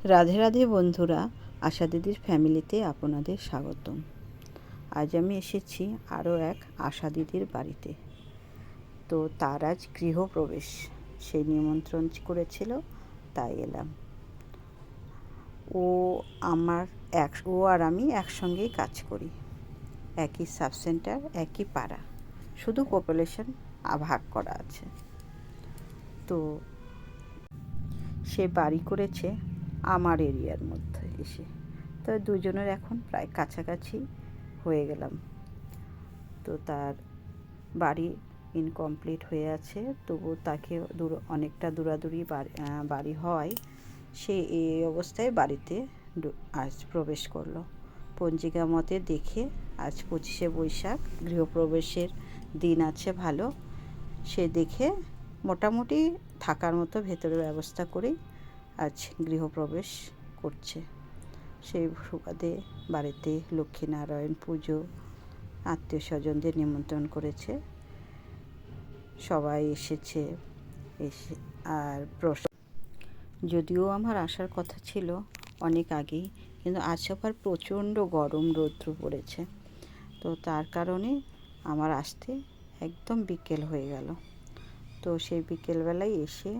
রাধে রাধে বন্ধুরা, আশা দিদির ফ্যামিলিতে আপনাদের স্বাগতম। আজ আমি এসেছি আরও এক আশা দিদির বাড়িতে। তো তার আজ গৃহপ্রবেশ, সেই নিমন্ত্রণ করেছিল, তাই এলাম। ও আর আমি একসঙ্গেই কাজ করি, একই সাব সেন্টার, একই পাড়া, শুধু পপুলেশন ভাগ করা আছে। তো সে বাড়ি করেছে আমার এরিয়ার মধ্যে এসে, তো দুজনের এখন প্রায় কাছাকাছি হয়ে গেলাম। তো তার বাড়ি ইনকমপ্লিট হয়ে আছে, তবু তাকে অনেকটা দূরাদূরি বাড়ি হওয়ায় সে এই অবস্থায় বাড়িতে আজ প্রবেশ করলো। পঞ্জিকা মতে দেখে আজ 25শে বৈশাখ, গৃহপ্রবেশের দিন আছে ভালো। সে দেখে মোটামুটি থাকার মতো ভেতরে ব্যবস্থা করেই আজ গৃহপ্রবেশ করছে। সেই সুবাদে বাড়িতে লক্ষ্মীনারায়ণ পুজো, আত্মীয় স্বজনদের নিমন্ত্রণ করেছে, সবাই এসেছে। আর যদিও আমার আসার কথা ছিল অনেক আগেই, কিন্তু আজ আবার প্রচণ্ড গরম রৌদ্র পড়েছে, তো তার কারণে আমার আসতে একদম বিকেল হয়ে গেল। তো সেই বিকেলবেলায় এসে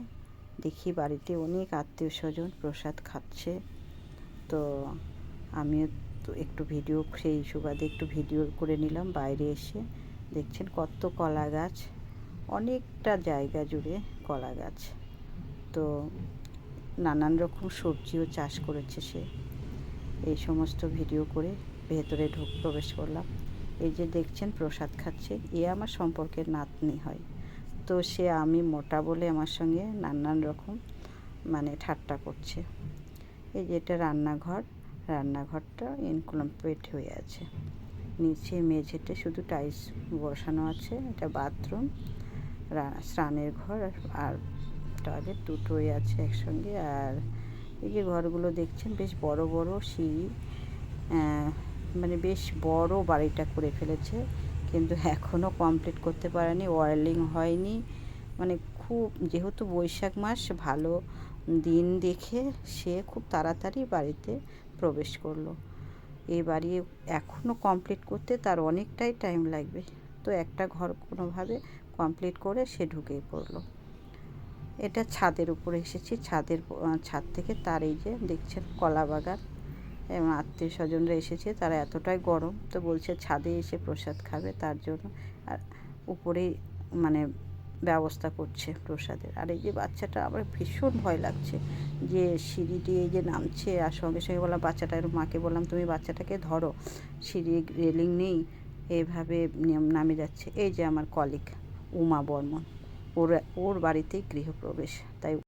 দেখি বাড়িতে অনেক আত্মীয় স্বজন প্রসাদ খাচ্ছে। তো আমিও তো একটু সেই সুবাদে একটু ভিডিও করে নিলাম। বাইরে এসে দেখছেন কত কলা গাছ, অনেকটা জায়গা জুড়ে কলা গাছ। তো নানান রকম সবজিও চাষ করেছে সে। এই সমস্ত ভিডিও করে ভেতরে প্রবেশ করলাম। এই যে দেখছেন প্রসাদ খাচ্ছে, এ আমার সম্পর্কের নাতনি হয়। তো সে আমি মোটা বলে আমার সঙ্গে নানান রকম ঠাট্টা করছে। এই যে এটা রান্নাঘরটা ইনকমপ্লিট হয়ে আছে। নিচে মেঝেতে শুধু টাইলস বসানো আছে। এটা বাথরুম, স্নানের ঘর আর টয়লেট দুটোই আছে একসঙ্গে। আর এই যে ঘরগুলো দেখছেন বেশ বড় বড় সিঁড়ি, বেশ বড় বাড়িটা করে ফেলেছে, কিন্তু এখনও কমপ্লিট করতে পারেনি, ওয়ারলিং হয়নি। খুব, যেহেতু বৈশাখ মাস, ভালো দিন দেখে সে খুব তাড়াতাড়ি বাড়িতে প্রবেশ করলো। এই বাড়ি এখনও কমপ্লিট করতে তার অনেকটাই টাইম লাগবে। তো একটা ঘর কোনোভাবে কমপ্লিট করে সে ঢুকেই পড়লো। এটা ছাদের উপরে এসেছি, ছাদ থেকে তার এই যে দেখছেন কলা বাগান, এবং আত্মীয় স্বজনরা এসেছে, তারা এতটাই গরম, তো বলছে ছাদে এসে প্রসাদ খাবে, তার জন্য আর উপরেই ব্যবস্থা করছে প্রসাদের। আর এই যে বাচ্চাটা, আমার ভীষণ ভয় লাগছে যে সিঁড়ি দিয়ে এই যে নামছে, আর সঙ্গে সঙ্গে বললাম বাচ্চাটার মাকে, বললাম তুমি বাচ্চাটাকে ধরো, সিঁড়ি রেলিং নেই, এভাবে নামে যাচ্ছে। এই যে আমার কলিগ উমা বর্মন, ওর বাড়িতেই গৃহপ্রবেশ, তাই